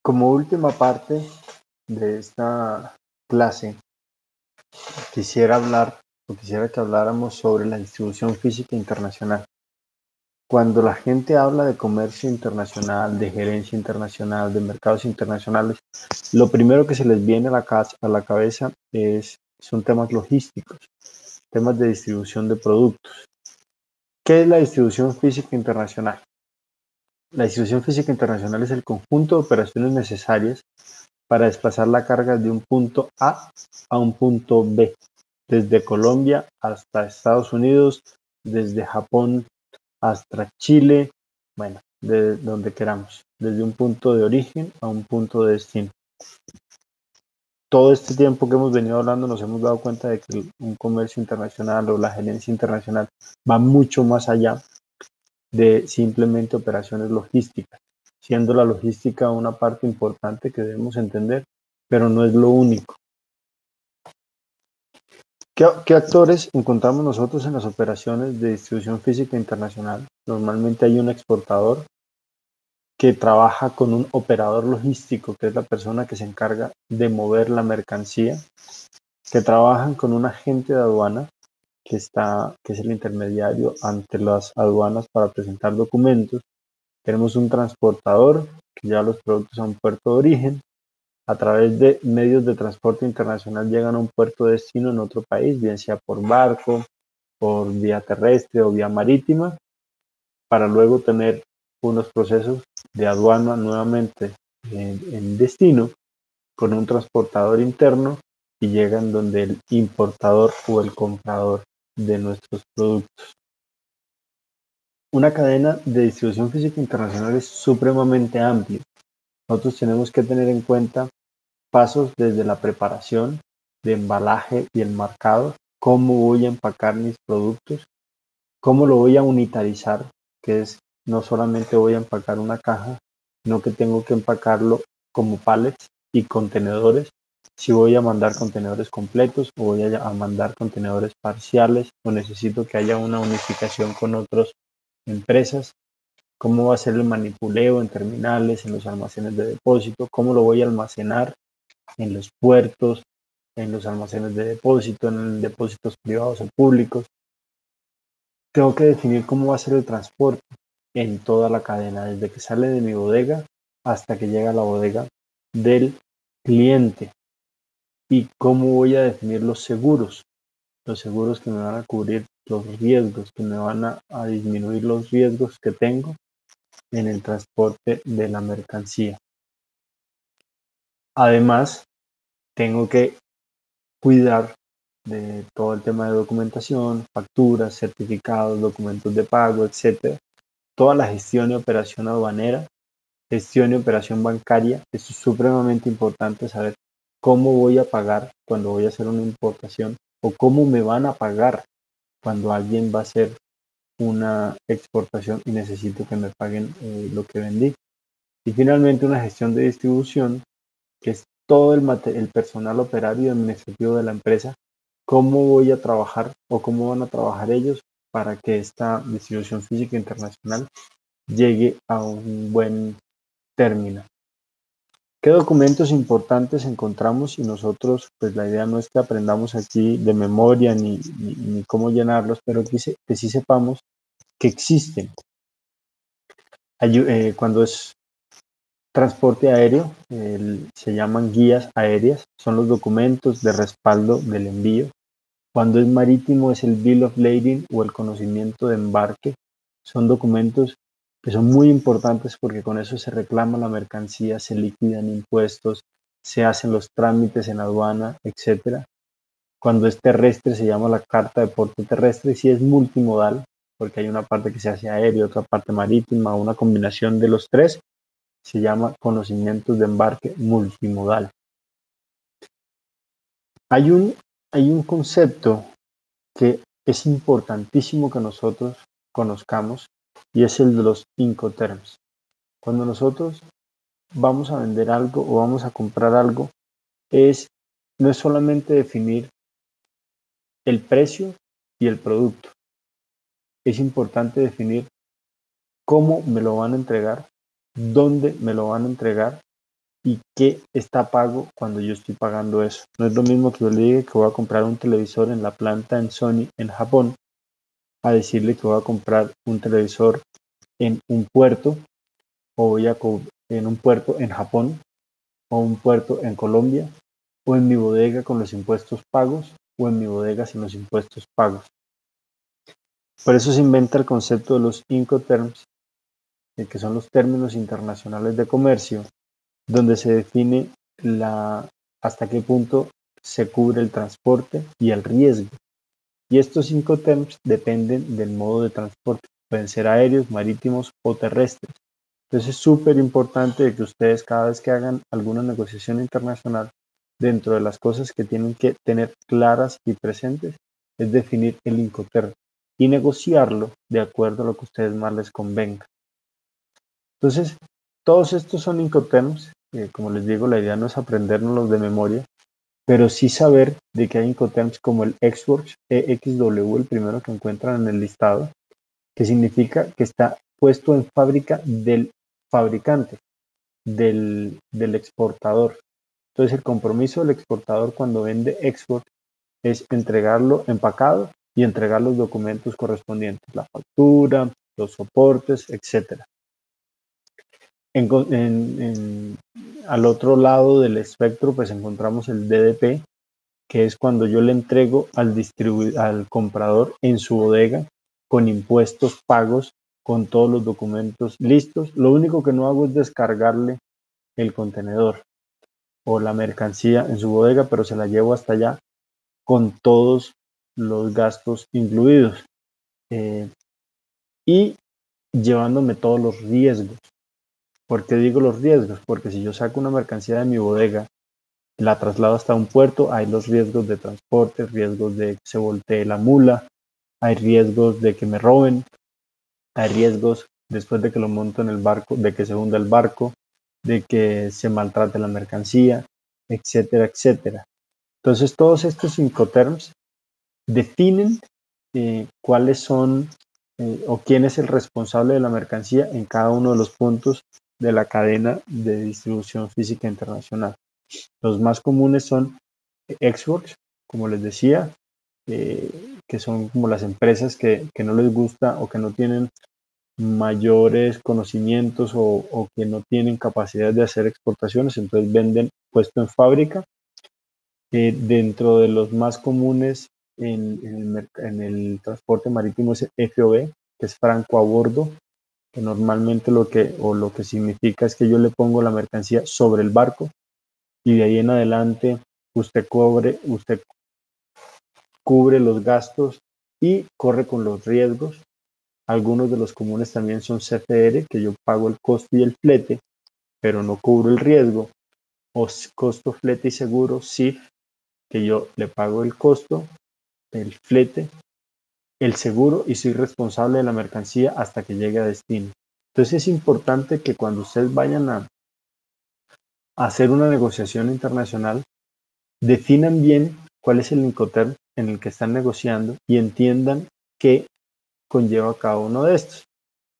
Como última parte de esta clase, quisiera que habláramos sobre la distribución física internacional. Cuando la gente habla de comercio internacional, de gerencia internacional, de mercados internacionales, lo primero que se les viene a la cabeza son temas logísticos, temas de distribución de productos. ¿Qué es la distribución física internacional? La distribución física internacional es el conjunto de operaciones necesarias para desplazar la carga de un punto A un punto B, desde Colombia hasta Estados Unidos, desde Japón hasta Chile, bueno, de donde queramos, desde un punto de origen a un punto de destino. Todo este tiempo que hemos venido hablando nos hemos dado cuenta de que un comercio internacional o la gerencia internacional va mucho más allá de simplemente operaciones logísticas, siendo la logística una parte importante que debemos entender, pero no es lo único. ¿Qué actores encontramos nosotros en las operaciones de distribución física internacional? Normalmente hay un exportador que trabaja con un operador logístico, que es la persona que se encarga de mover la mercancía, que trabajan con un agente de aduana, que es el intermediario ante las aduanas para presentar documentos. Tenemos un transportador que lleva los productos a un puerto de origen. A través de medios de transporte internacional llegan a un puerto de destino en otro país, bien sea por barco, por vía terrestre o vía marítima, para luego tener unos procesos de aduana nuevamente en destino con un transportador interno y llegan donde el importador o el comprador de nuestros productos. Una cadena de distribución física internacional es supremamente amplia. Nosotros tenemos que tener en cuenta pasos desde la preparación, de embalaje y el marcado, cómo voy a empacar mis productos, cómo lo voy a unitarizar, que es no solamente voy a empacar una caja, sino que tengo que empacarlo como pallets y contenedores, si voy a mandar contenedores completos o voy a mandar contenedores parciales o necesito que haya una unificación con otras empresas, cómo va a ser el manipuleo en terminales, en los almacenes de depósito, cómo lo voy a almacenar en los puertos, en los almacenes de depósito, en depósitos privados o públicos. Tengo que definir cómo va a ser el transporte en toda la cadena, desde que sale de mi bodega hasta que llega a la bodega del cliente. Y cómo voy a definir los seguros que me van a cubrir los riesgos, que me van a disminuir los riesgos que tengo en el transporte de la mercancía. Además, tengo que cuidar de todo el tema de documentación, facturas, certificados, documentos de pago, etcétera. Toda la gestión y operación aduanera, gestión y operación bancaria. Es supremamente importante saber cómo voy a pagar cuando voy a hacer una importación o cómo me van a pagar cuando alguien va a hacer una exportación y necesito que me paguen lo que vendí. Y finalmente una gestión de distribución, que es todo el personal operario y administrativo de la empresa, cómo voy a trabajar o cómo van a trabajar ellos para que esta distribución física internacional llegue a un buen término. ¿Qué documentos importantes encontramos? Y nosotros, pues la idea no es que aprendamos aquí de memoria ni cómo llenarlos, pero que sí sepamos que existen. Cuando es transporte aéreo, se llaman guías aéreas, son los documentos de respaldo del envío. Cuando es marítimo es el Bill of Lading o el conocimiento de embarque. Son documentos que son muy importantes porque con eso se reclama la mercancía, se liquidan impuestos, se hacen los trámites en aduana, etc. Cuando es terrestre se llama la carta de porte terrestre y si es multimodal, porque hay una parte que se hace aéreo, otra parte marítima, una combinación de los tres, se llama conocimientos de embarque multimodal. Hay un concepto que es importantísimo que nosotros conozcamos y es el de los Incoterms. Cuando nosotros vamos a vender algo o vamos a comprar algo, no es solamente definir el precio y el producto. Es importante definir cómo me lo van a entregar, dónde me lo van a entregar y qué está pago cuando yo estoy pagando eso. No es lo mismo que yo le diga que voy a comprar un televisor en la planta en Sony en Japón, a decirle que voy a comprar un televisor en un puerto o en un puerto en Japón o un puerto en Colombia o en mi bodega con los impuestos pagos o en mi bodega sin los impuestos pagos. Por eso se inventa el concepto de los Incoterms, que son los términos internacionales de comercio, donde se define hasta qué punto se cubre el transporte y el riesgo. Y estos Incoterms dependen del modo de transporte. Pueden ser aéreos, marítimos o terrestres. Entonces es súper importante que ustedes cada vez que hagan alguna negociación internacional, dentro de las cosas que tienen que tener claras y presentes, es definir el Incoterm y negociarlo de acuerdo a lo que a ustedes más les convenga. Entonces, todos estos son Incoterms. Como les digo, la idea no es aprendernos de memoria, pero sí saber de que hay Incoterms como el Xworks, EXW, el primero que encuentran en el listado, que significa que está puesto en fábrica del fabricante, del exportador. Entonces, el compromiso del exportador cuando vende export es entregarlo empacado y entregar los documentos correspondientes, la factura, los soportes, etc. Al otro lado del espectro, pues encontramos el DDP, que es cuando yo le entrego al comprador en su bodega con impuestos pagos, con todos los documentos listos. Lo único que no hago es descargarle el contenedor o la mercancía en su bodega, pero se la llevo hasta allá con todos los gastos incluidos y llevándome todos los riesgos. ¿Por qué digo los riesgos? Porque si yo saco una mercancía de mi bodega, la traslado hasta un puerto, hay los riesgos de transporte, riesgos de que se voltee la mula, hay riesgos de que me roben, hay riesgos después de que lo monto en el barco, de que se hunda el barco, de que se maltrate la mercancía, etcétera, etcétera. Entonces, todos estos Incoterms definen cuáles son o quién es el responsable de la mercancía en cada uno de los puntos de la cadena de distribución física internacional. Los más comunes son Xworks, como les decía, que son como las empresas que no les gusta o que no tienen mayores conocimientos o que no tienen capacidad de hacer exportaciones, entonces venden puesto en fábrica. Dentro de los más comunes en el transporte marítimo es FOB, que es franco a bordo, que normalmente lo que significa es que yo le pongo la mercancía sobre el barco y de ahí en adelante usted cubre los gastos y corre con los riesgos. Algunos de los comunes también son CFR, que yo pago el costo y el flete, pero no cubro el riesgo, o costo, flete y seguro, CIF, que yo le pago el costo, el flete, el seguro y soy responsable de la mercancía hasta que llegue a destino. Entonces es importante que cuando ustedes vayan a hacer una negociación internacional, definan bien cuál es el Incoterm en el que están negociando y entiendan qué conlleva cada uno de estos.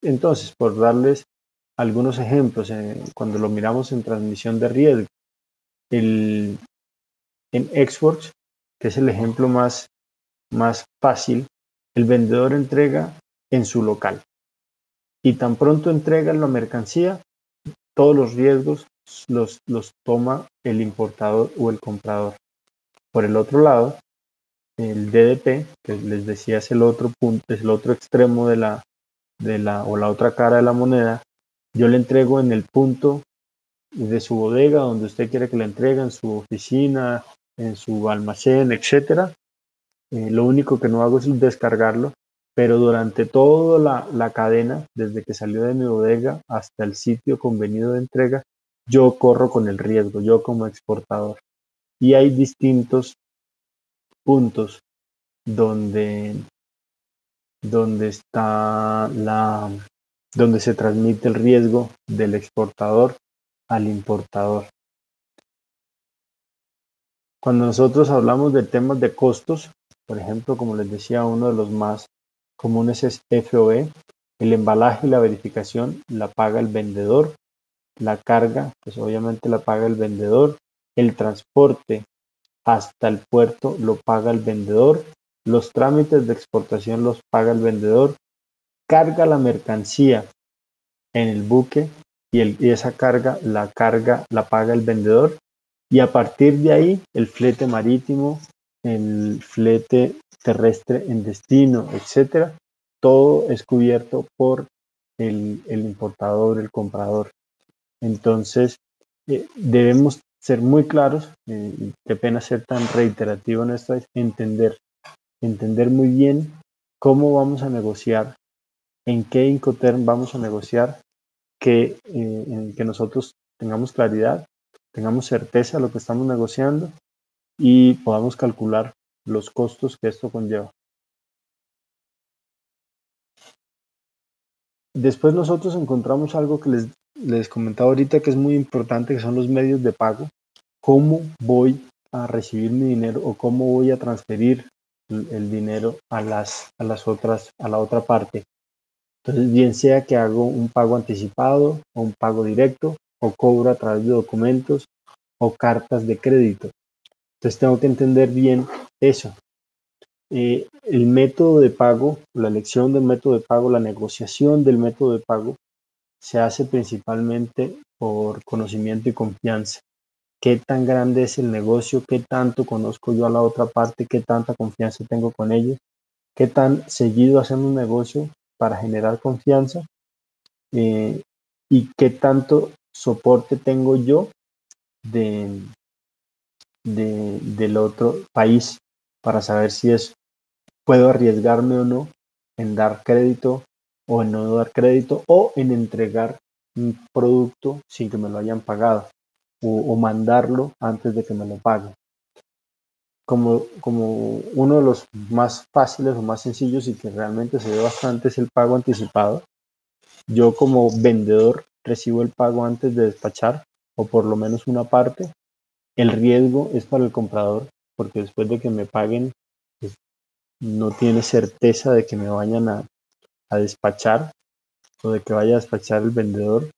Entonces, por darles algunos ejemplos, cuando lo miramos en transmisión de riesgo, en Xworks, que es el ejemplo más fácil, el vendedor entrega en su local y tan pronto entrega la mercancía, todos los riesgos los toma el importador o el comprador. Por el otro lado, el DDP, que les decía es el otro punto, es el otro extremo o la otra cara de la moneda, yo le entrego en el punto de su bodega, donde usted quiere que le entregue, en su oficina, en su almacén, etcétera. Lo único que no hago es descargarlo, pero durante toda la cadena, desde que salió de mi bodega hasta el sitio convenido de entrega, yo corro con el riesgo, yo como exportador. Y hay distintos puntos donde, donde se transmite el riesgo del exportador al importador. Cuando nosotros hablamos de temas de costos, por ejemplo, como les decía, uno de los más comunes es FOE. El embalaje y la verificación la paga el vendedor. La carga, pues obviamente la paga el vendedor. El transporte hasta el puerto lo paga el vendedor. Los trámites de exportación los paga el vendedor. Carga la mercancía en el buque y esa carga la paga el vendedor. Y a partir de ahí, el flete marítimo, el flete terrestre en destino, etcétera, todo es cubierto por el importador, el comprador. Entonces, debemos ser muy claros, qué pena ser tan reiterativo en esto, es entender muy bien cómo vamos a negociar, en qué Incoterm vamos a negociar, en que nosotros tengamos claridad, tengamos certeza de lo que estamos negociando y podamos calcular los costos que esto conlleva. Después nosotros encontramos algo que les comentaba ahorita que es muy importante, que son los medios de pago. ¿Cómo voy a recibir mi dinero o cómo voy a transferir el dinero a la otra parte? Entonces, bien sea que hago un pago anticipado o un pago directo o cobro a través de documentos o cartas de crédito. Entonces tengo que entender bien eso. El método de pago, la elección del método de pago, la negociación del método de pago se hace principalmente por conocimiento y confianza. ¿Qué tan grande es el negocio? ¿Qué tanto conozco yo a la otra parte? ¿Qué tanta confianza tengo con ellos? ¿Qué tan seguido hacemos un negocio para generar confianza? ¿Y qué tanto soporte tengo yo de, del otro país para saber si puedo arriesgarme o no en dar crédito o en no dar crédito o en entregar un producto sin que me lo hayan pagado o mandarlo antes de que me lo paguen? Como uno de los más fáciles o más sencillos y que realmente se ve bastante es el pago anticipado. Yo como vendedor recibo el pago antes de despachar o por lo menos una parte. El riesgo es para el comprador porque después de que me paguen pues, no tiene certeza de que me vayan a despachar o de que vaya a despachar el vendedor.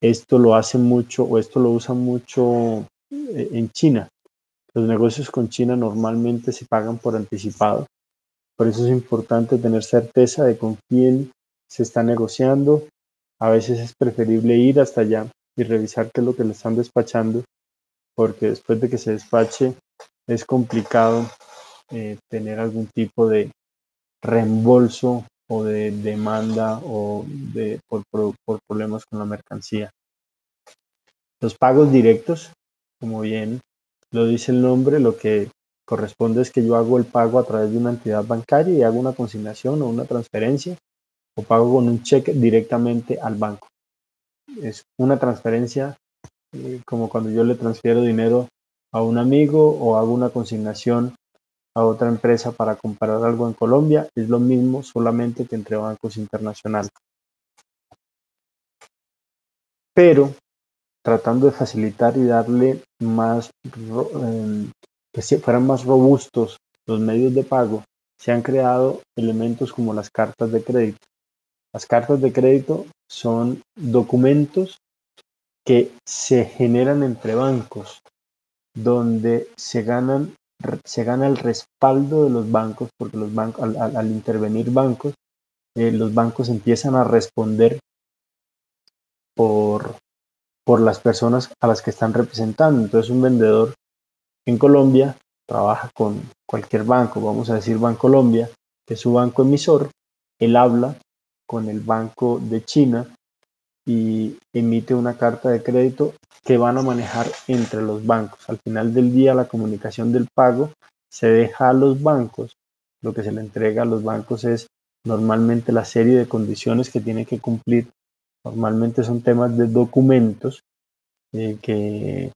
Esto lo hace mucho o esto lo usa mucho en China. Los negocios con China normalmente se pagan por anticipado. Por eso es importante tener certeza de con quién se está negociando. A veces es preferible ir hasta allá y revisar qué es lo que le están despachando, porque después de que se despache es complicado tener algún tipo de reembolso o de demanda o por problemas con la mercancía. Los pagos directos, como bien lo dice el nombre, lo que corresponde es que yo hago el pago a través de una entidad bancaria y hago una consignación o una transferencia o pago con un cheque directamente al banco. Es una transferencia como cuando yo le transfiero dinero a un amigo o hago una consignación a otra empresa para comprar algo en Colombia. Es lo mismo, solamente que entre bancos internacionales. Pero tratando de facilitar y darle más, que fueran más robustos los medios de pago, se han creado elementos como las cartas de crédito. Las cartas de crédito son documentos que se generan entre bancos, donde se gana el respaldo de los bancos, porque los bancos, al intervenir bancos, los bancos empiezan a responder por, por las personas a las que están representando. Entonces un vendedor en Colombia trabaja con cualquier banco, vamos a decir Bancolombia, que es su banco emisor. Él habla con el Banco de China y emite una carta de crédito que van a manejar entre los bancos. Al final del día, la comunicación del pago se deja a los bancos. Lo que se le entrega a los bancos es normalmente la serie de condiciones que tiene que cumplir. Normalmente son temas de documentos que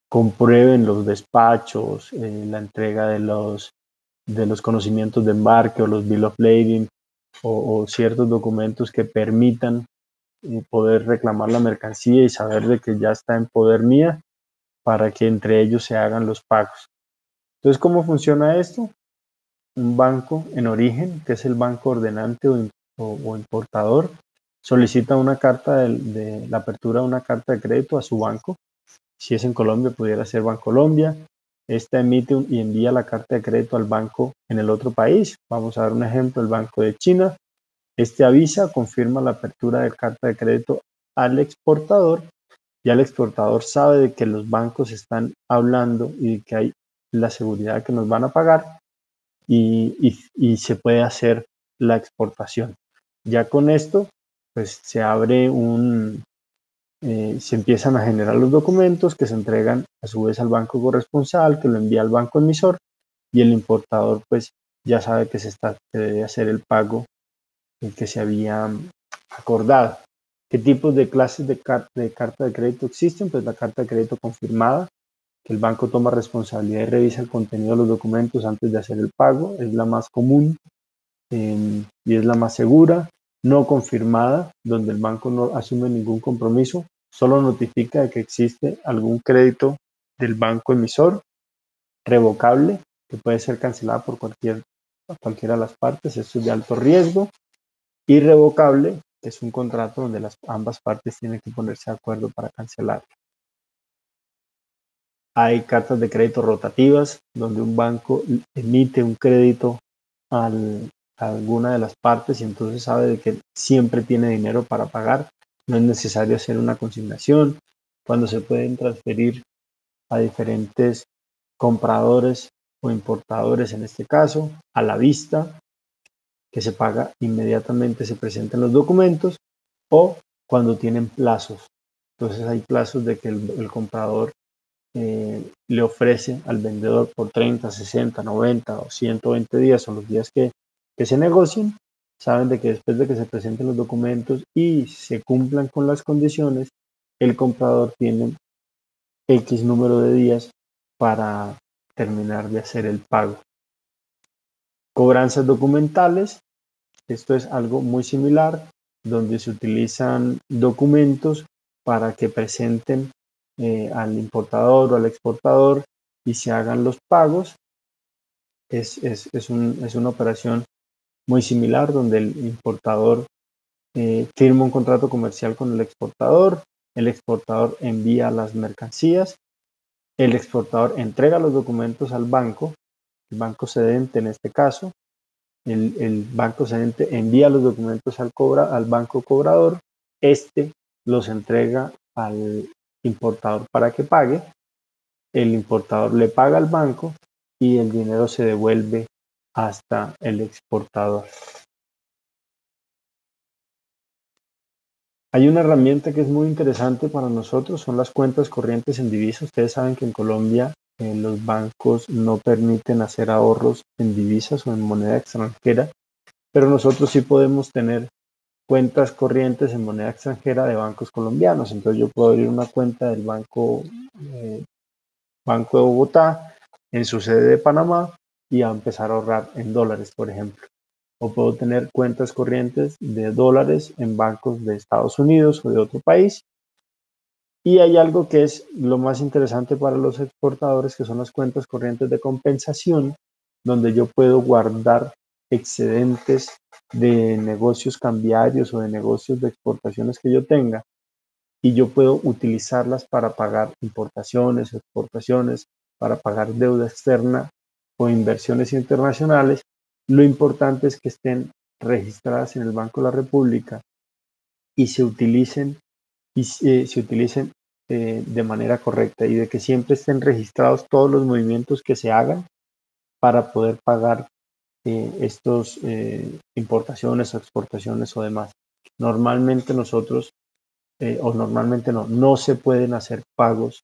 comprueben los despachos, la entrega de los conocimientos de embarque o los bill of lading o ciertos documentos que permitan poder reclamar la mercancía y saber de que ya está en poder mía para que entre ellos se hagan los pagos. Entonces, ¿cómo funciona esto? Un banco en origen, que es el banco ordenante o importador, solicita una carta de la apertura de una carta de crédito a su banco. Si es en Colombia, pudiera ser Bancolombia. Esta emite y envía la carta de crédito al banco en el otro país. Vamos a dar un ejemplo, el Banco de China. Este avisa, confirma la apertura de carta de crédito al exportador. Ya el exportador sabe de que los bancos están hablando y de que hay la seguridad que nos van a pagar y se puede hacer la exportación. Ya con esto, pues se abre se empiezan a generar los documentos que se entregan a su vez al banco corresponsal, que lo envía al banco emisor, y el importador pues ya sabe que que debe hacer el pago que se había acordado. ¿Qué tipos de clases de carta de crédito existen? Pues la carta de crédito confirmada, que el banco toma responsabilidad y revisa el contenido de los documentos antes de hacer el pago, es la más común y es la más segura. No confirmada, donde el banco no asume ningún compromiso, solo notifica de que existe algún crédito del banco emisor. Revocable, que puede ser cancelada por cualquiera de las partes, esto es de alto riesgo. Irrevocable, que es un contrato donde ambas partes tienen que ponerse de acuerdo para cancelar. Hay cartas de crédito rotativas, donde un banco emite un crédito a alguna de las partes y entonces sabe de que siempre tiene dinero para pagar. No es necesario hacer una consignación. Cuando se pueden transferir a diferentes compradores o importadores, en este caso, a la vista, que se paga inmediatamente, se presentan los documentos, o cuando tienen plazos. Entonces hay plazos de que el comprador le ofrece al vendedor por 30, 60, 90 o 120 días, o los días que se negocien. Saben de que después de que se presenten los documentos y se cumplan con las condiciones, el comprador tiene X número de días para terminar de hacer el pago. Cobranzas documentales. Esto es algo muy similar, donde se utilizan documentos para que presenten al importador o al exportador y se hagan los pagos. Es una operación muy similar, donde el importador firma un contrato comercial con el exportador envía las mercancías, el exportador entrega los documentos al banco, el banco cedente en este caso. El banco cedente envía los documentos al banco cobrador, este los entrega al importador para que pague, el importador le paga al banco y el dinero se devuelve hasta el exportador. Hay una herramienta que es muy interesante para nosotros, son las cuentas corrientes en divisas. Ustedes saben que en Colombia los bancos no permiten hacer ahorros en divisas o en moneda extranjera, pero nosotros sí podemos tener cuentas corrientes en moneda extranjera de bancos colombianos. Entonces yo puedo abrir una cuenta del Banco de Bogotá en su sede de Panamá y a empezar a ahorrar en dólares, por ejemplo. O puedo tener cuentas corrientes de dólares en bancos de Estados Unidos o de otro país. Y hay algo que es lo más interesante para los exportadores, que son las cuentas corrientes de compensación, donde yo puedo guardar excedentes de negocios cambiarios o de negocios de exportaciones que yo tenga, y yo puedo utilizarlas para pagar importaciones o exportaciones, para pagar deuda externa o inversiones internacionales. Lo importante es que estén registradas en el Banco de la República y se utilicen de manera correcta, y de que siempre estén registrados todos los movimientos que se hagan para poder pagar estos importaciones o exportaciones o demás. Normalmente nosotros, o normalmente no se pueden hacer pagos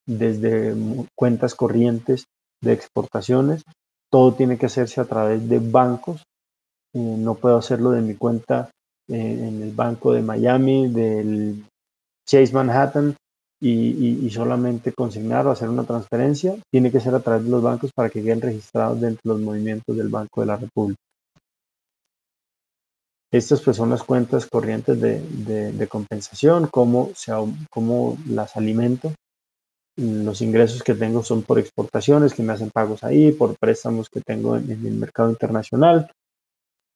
desde cuentas corrientes de exportaciones. Todo tiene que hacerse a través de bancos. No puedo hacerlo de mi cuenta en el banco de Miami, del Chase Manhattan, y solamente consignar o hacer una transferencia. Tiene que ser a través de los bancos para que queden registrados dentro de los movimientos del Banco de la República. Estas pues son las cuentas corrientes de compensación, cómo las alimento. Los ingresos que tengo son por exportaciones que me hacen pagos ahí, por préstamos que tengo en el mercado internacional.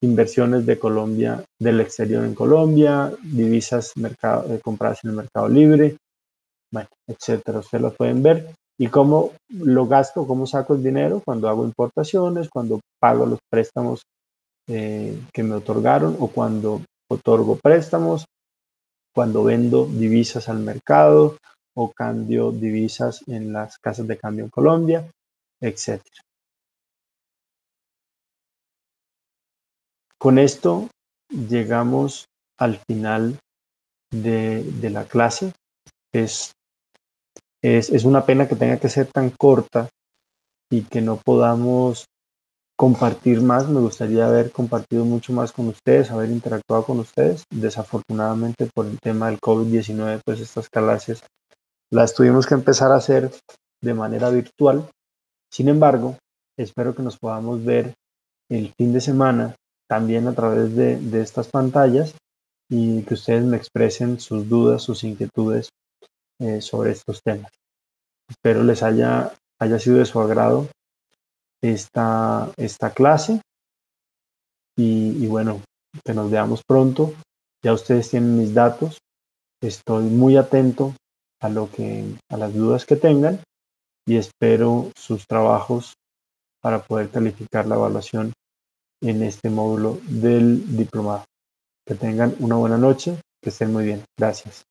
inversiones de Colombia, del exterior en Colombia, divisas compradas en el mercado libre, bueno, etcétera. Ustedes lo pueden ver. Y cómo lo gasto, cómo saco el dinero cuando hago importaciones, cuando pago los préstamos que me otorgaron o cuando otorgo préstamos, cuando vendo divisas al mercado o cambio divisas en las casas de cambio en Colombia, etcétera. Con esto llegamos al final de la clase. Es una pena que tenga que ser tan corta y que no podamos compartir más. Me gustaría haber compartido mucho más con ustedes, haber interactuado con ustedes. Desafortunadamente por el tema del COVID-19, pues estas clases las tuvimos que empezar a hacer de manera virtual. Sin embargo, espero que nos podamos ver el fin de semana también a través de estas pantallas y que ustedes me expresen sus dudas, sus inquietudes sobre estos temas. Espero les haya sido de su agrado esta clase y bueno, que nos veamos pronto. Ya ustedes tienen mis datos. Estoy muy atento a las dudas que tengan y espero sus trabajos para poder calificar la evaluación en este módulo del diplomado. Que tengan una buena noche, que estén muy bien. Gracias.